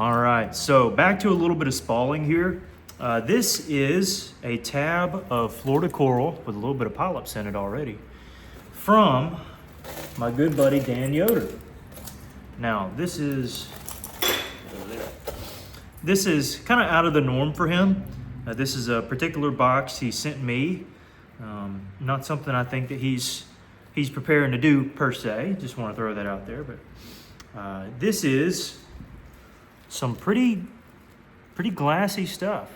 All right, so back to a little bit of spalling here. This is a tab of Florida coral with a little bit of polyps in it already from my good buddy Dan Yoder. Now, this is kind of out of the norm for him. This is a particular box he sent me. Not something I think that he's preparing to do per se. Just want to throw that out there. But this is some pretty glassy stuff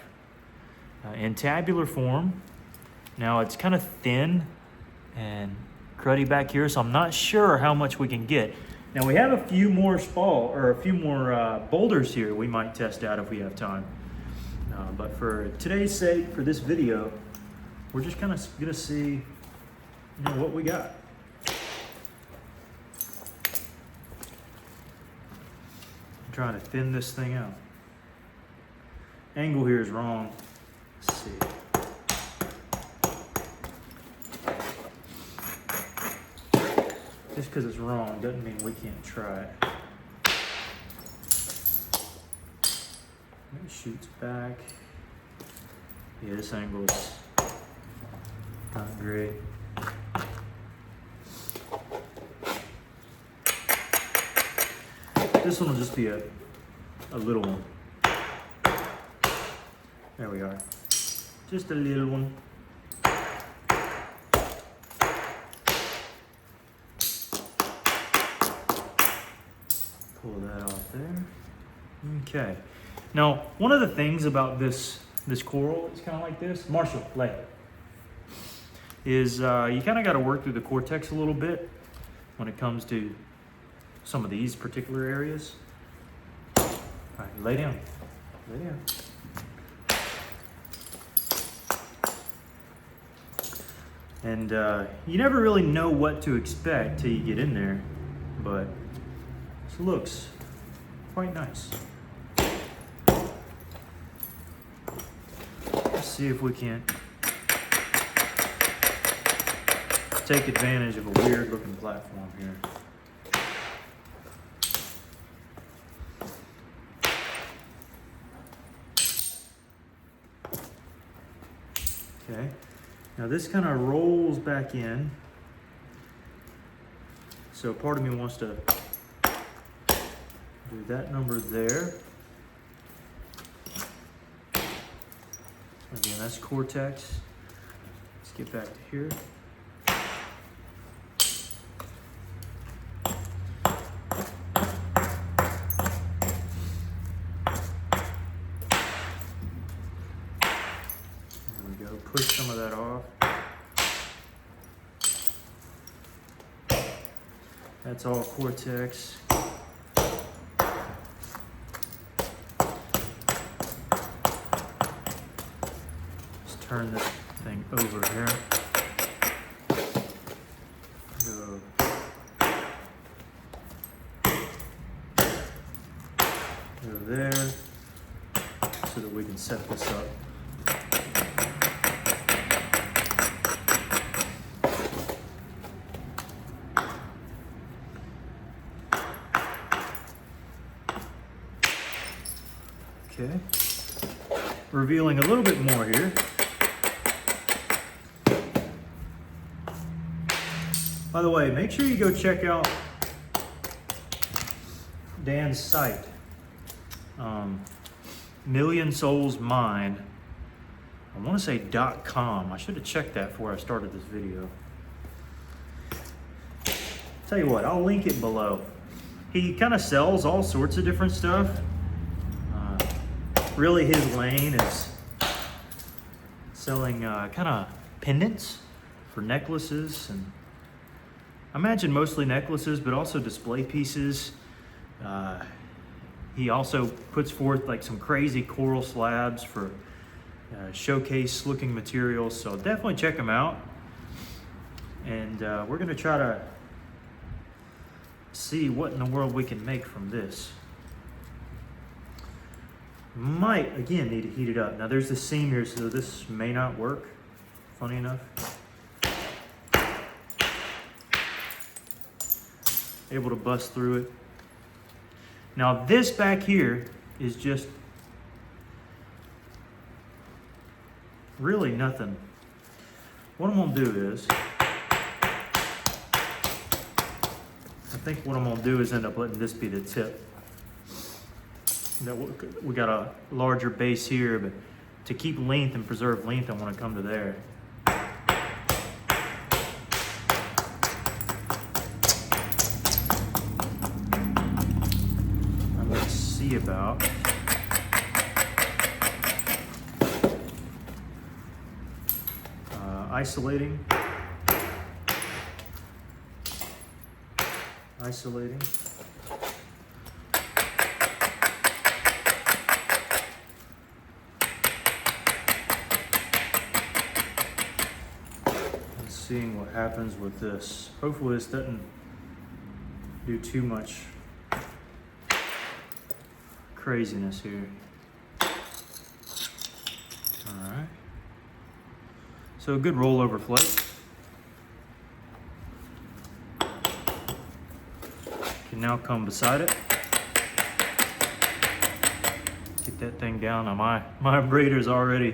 in tabular form. Now it's kind of thin and cruddy back here, so I'm not sure how much we can get. Now we have a few more boulders here we might test out if we have time. But for today's sake, for this video, we're just kind of gonna see what we got. I'm trying to thin this thing out. Angle here is wrong. Let's see. Just because it's wrong doesn't mean we can't try it. It shoots back. Yeah, this angle is not great. This one will just be a little one. There we are. Just a little one. Pull that off there. Okay. Now, one of the things about this coral, it's kind of like this. Marshall, lay it. Is you kind of got to work through the cortex a little bit when it comes to some of these particular areas. All right, lay down. Lay down. And you never really know what to expect till you get in there, but this looks quite nice. Let's see if we can take advantage of a weird looking platform here. Okay, now this kind of rolls back in. So part of me wants to do that number there. Again, that's cortex. Let's get back to here. Push some of that off. That's all cortex. Just turn this thing over here. Go there so that we can set this up. Okay, revealing a little bit more here. By the way, make sure you go check out Dan's site, Million Souls Mind. I want to say .com. I should have checked that before I started this video. Tell you what, I'll link it below. He kind of sells all sorts of different stuff. Really, his lane is selling kind of pendants for necklaces, and I imagine mostly necklaces, but also display pieces. He also puts forth like some crazy coral slabs for showcase looking materials, so definitely check him out. And we're going to try to see what in the world we can make from this. Might, again, need to heat it up. Now there's the seam here, so this may not work, funny enough. Able to bust through it. Now this back here is just really nothing. What I'm gonna do is, I think what I'm gonna do is end up letting this be the tip. That we got a larger base here, but to keep length and preserve length, I want to come to there. I'm going to see about isolating. Seeing what happens with this. Hopefully this doesn't do too much craziness here. All right. So a good rollover flake. Can now come beside it. Get that thing down. Now my braiders already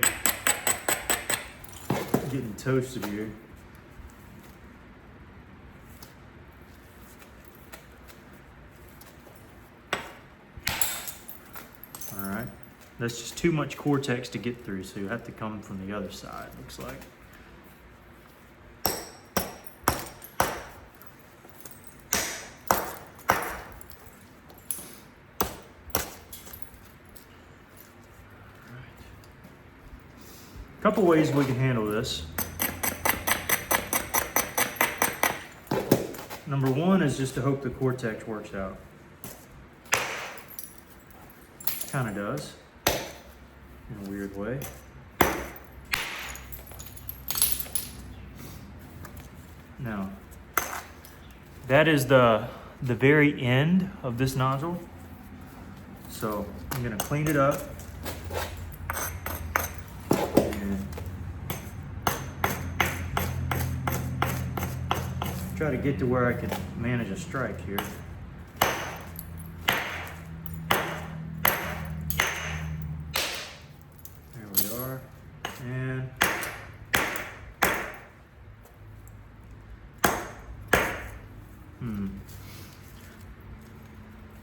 getting toasted here. All right, that's just too much cortex to get through, so you have to come from the other side, looks like. A couple ways we can handle this. Number one is just to hope the cortex works out. Kind of does, in a weird way. Now, that is the very end of this nozzle. So I'm gonna clean it up. And try to get to where I can manage a strike here.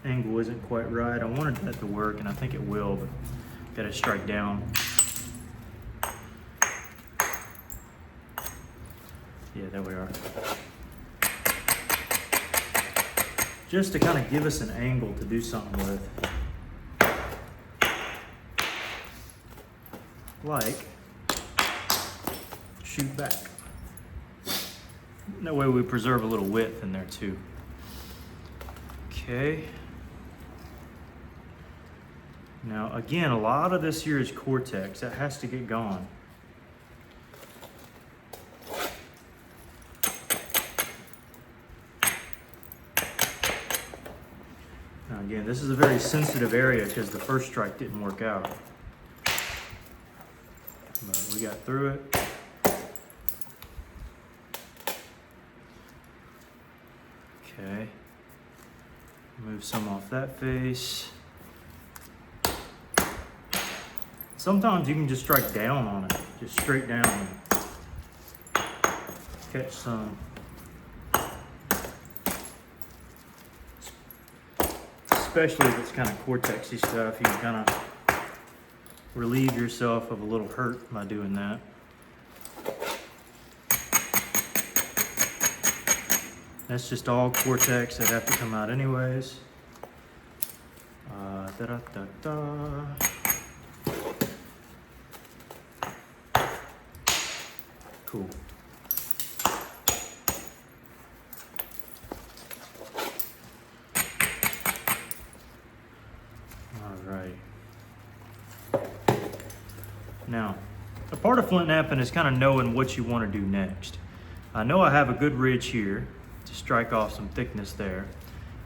Angle isn't quite right. I wanted that to work, and I think it will, but gotta strike down. Yeah, there we are. Just to kind of give us an angle to do something with. Like, shoot back. That way we preserve a little width in there too. Okay. Now again, a lot of this here is cortex. That has to get gone. Now again, this is a very sensitive area because the first strike didn't work out. But we got through it. Okay. Move some off that face. Sometimes you can just strike down on it, just straight down and catch some. Especially if it's kind of cortexy stuff, you can kind of relieve yourself of a little hurt by doing that. That's just all cortex that have to come out anyways. Cool. All right. Now, a part of flint knapping is kind of knowing what you want to do next. I know I have a good ridge here to strike off some thickness there.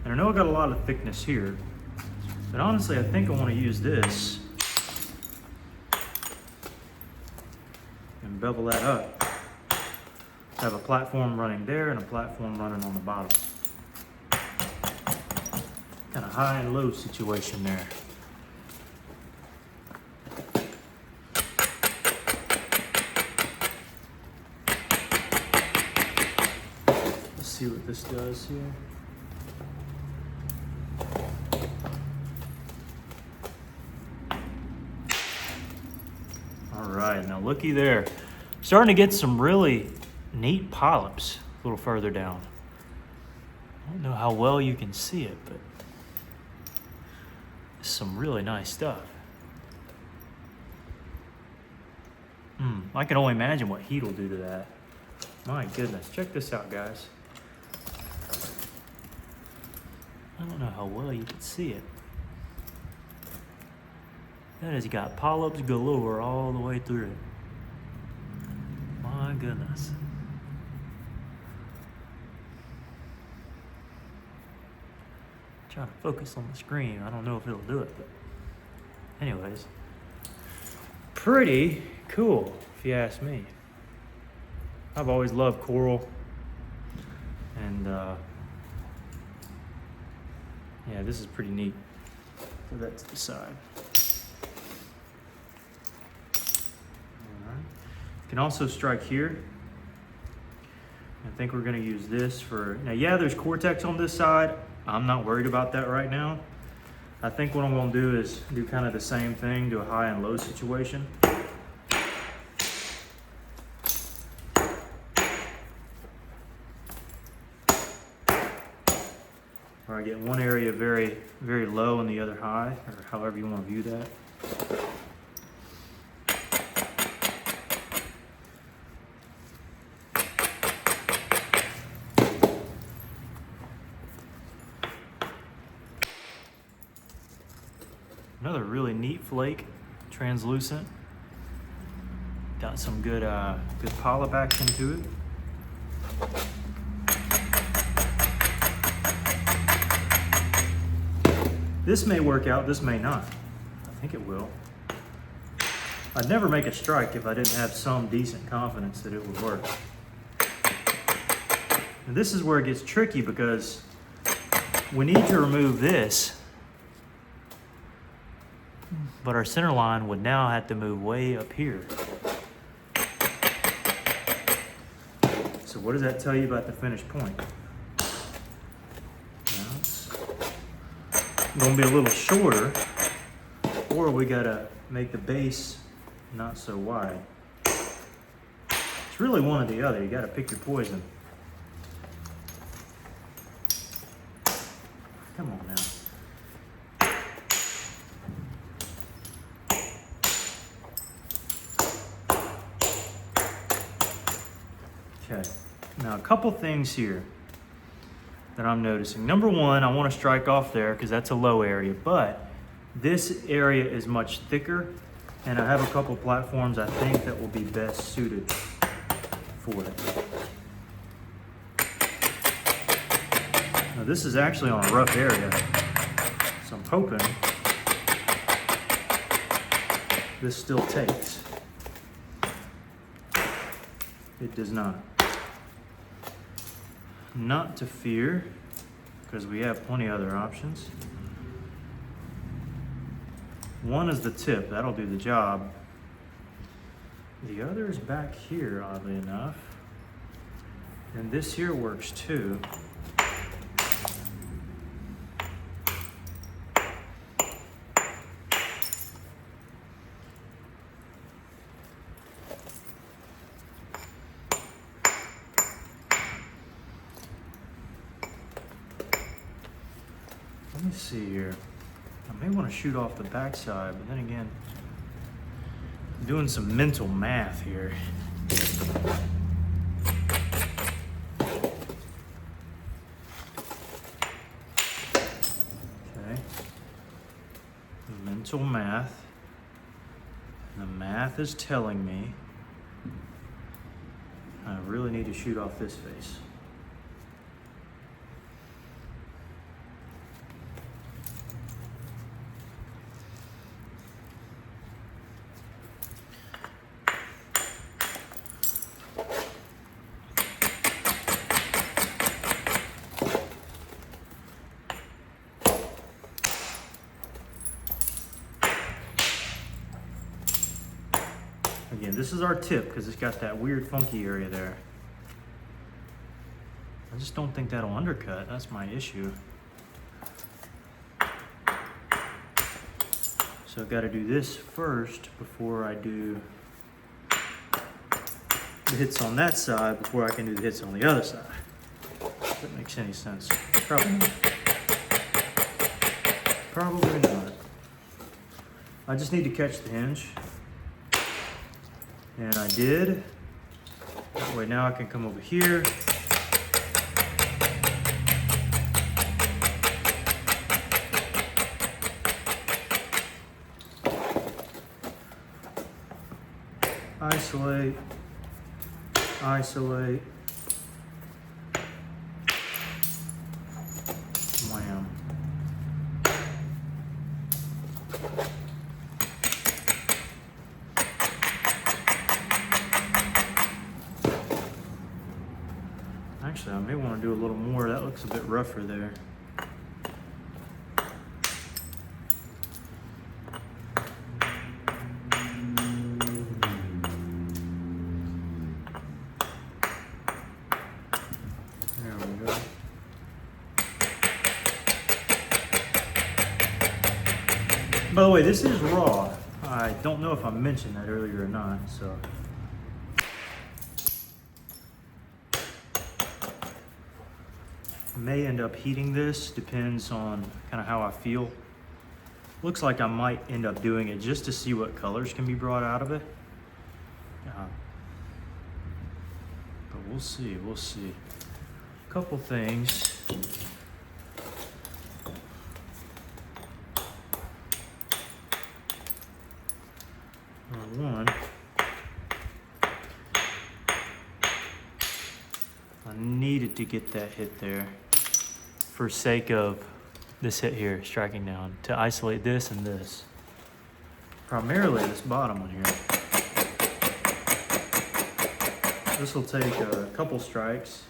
And I know I got a lot of thickness here. But honestly, I think I want to use this and bevel that up. Have a platform running there and a platform running on the bottom. Kind of high and low situation there. see what this does here. All right, now looky there. Starting to get some really neat polyps a little further down. I don't know how well you can see it, but it's some really nice stuff. I can only imagine what heat will do to that. My goodness, check this out, guys. I don't know how well you can see it. That has got polyps galore all the way through it. My goodness. Trying to focus on the screen. I don't know if it'll do it, but anyways. Pretty cool, if you ask me. I've always loved coral. And yeah, this is pretty neat. Put that to the side. Alright. You can also strike here. I think we're gonna use this for, now yeah, there's cortex on this side. I'm not worried about that right now. I think what I'm gonna do is do kind of the same thing, do a high and low situation. Or I get one area very, very low and the other high, or however you want to view that. Another really neat flake, translucent. Got some good, good polyp action to it. This may work out, this may not. I think it will. I'd never make a strike if I didn't have some decent confidence that it would work. And this is where it gets tricky because we need to remove this, but our center line would now have to move way up here. So what does that tell you about the finished point? Gonna be a little shorter, or we gotta make the base not so wide. It's really one or the other. You gotta pick your poison. Come on now. Okay, now a couple things here that I'm noticing. Number one, I want to strike off there because that's a low area, but this area is much thicker, and I have a couple platforms I think that will be best suited for it. Now this is actually on a rough area, so I'm hoping this still takes. It does not. Not to fear, because we have plenty of other options. One is the tip, that'll do the job. The other is back here, oddly enough. And this here works too. Let me see here. I may want to shoot off the backside, but then again, I'm doing some mental math here. Okay. Mental math. The math is telling me I really need to shoot off this face. Again, this is our tip because it's got that weird funky area there. I just don't think that'll undercut. That's my issue. So I've got to do this first before I do the hits on that side, before I can do the hits on the other side. If that makes any sense. Probably not. Probably not. I just need to catch the hinge. And I did. That way now I can come over here. Isolate, isolate, wham. Actually, I may want to do a little more. That looks a bit rougher there. By the way, this is raw. I don't know if I mentioned that earlier or not, so. May end up heating this, depends on kind of how I feel. Looks like I might end up doing it just to see what colors can be brought out of it. But we'll see, we'll see. A couple things. One, I needed to get that hit there for sake of this hit here, striking down, to isolate this and this. Primarily this bottom one here. This will take a couple strikes.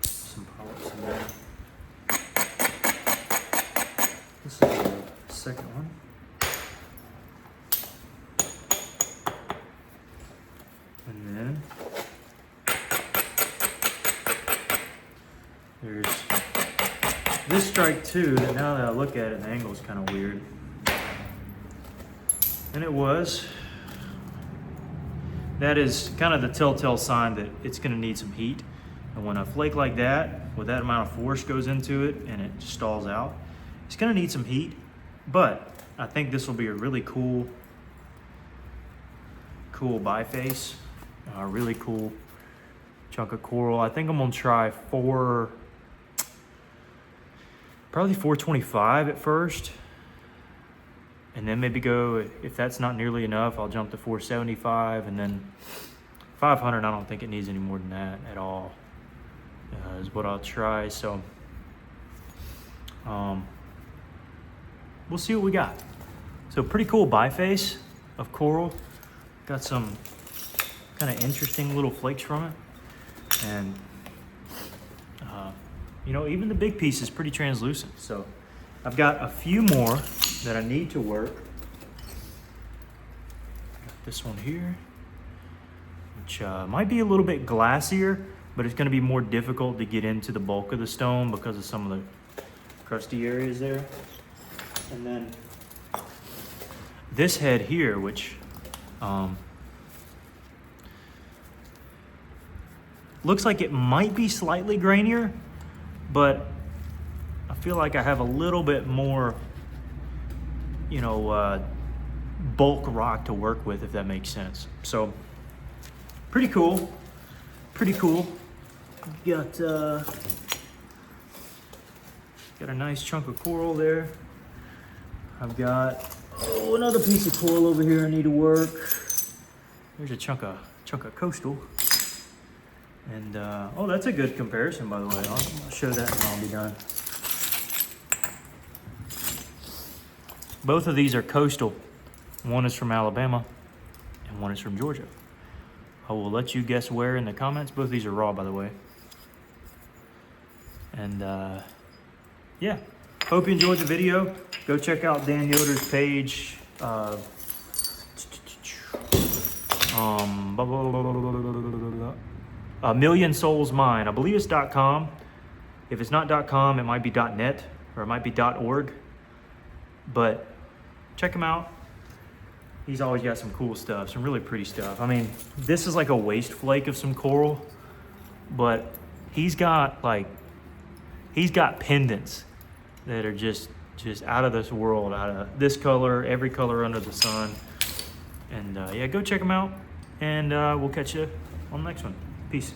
Some polyps in there. This is the second one. And then there's this strike too, that now that I look at it, the angle is kind of weird. And it was. That is kind of the telltale sign that it's going to need some heat. And when a flake like that, with that amount of force goes into it and it just stalls out, it's going to need some heat. But I think this will be a really cool biface. A really cool chunk of coral. I think I'm going to try probably 425 at first. And then maybe go, if that's not nearly enough, I'll jump to 475, and then 500, I don't think it needs any more than that at all, is what I'll try. So we'll see what we got. So pretty cool biface of coral. Got some kind of interesting little flakes from it. And, you know, even the big piece is pretty translucent. So I've got a few more that I need to work. Got this one here, which might be a little bit glassier, but it's going to be more difficult to get into the bulk of the stone because of some of the crusty areas there. And then this head here, which looks like it might be slightly grainier, but I feel like I have a little bit more, you know, bulk rock to work with, if that makes sense. So pretty cool, pretty cool. Got a nice chunk of coral there. I've got another piece of coral over here I need to work. There's a chunk of coastal. And oh, that's a good comparison, by the way. I'll show that and I'll be done. Both of these are coastal. One is from Alabama and one is from Georgia. I will let you guess where in the comments. Both of these are raw, by the way. And yeah, hope you enjoyed the video. Go check out Dan Yoder's page. A Million Souls Mine. I believe it's .com. If it's not .com, it might be .net or it might be .org. But check him out. He's always got some cool stuff, some really pretty stuff. I mean, this is like a waste flake of some coral, but he's got pendants that are just out of this world, out of this color, every color under the sun. And yeah, go check him out, and we'll catch you on the next one. Peace.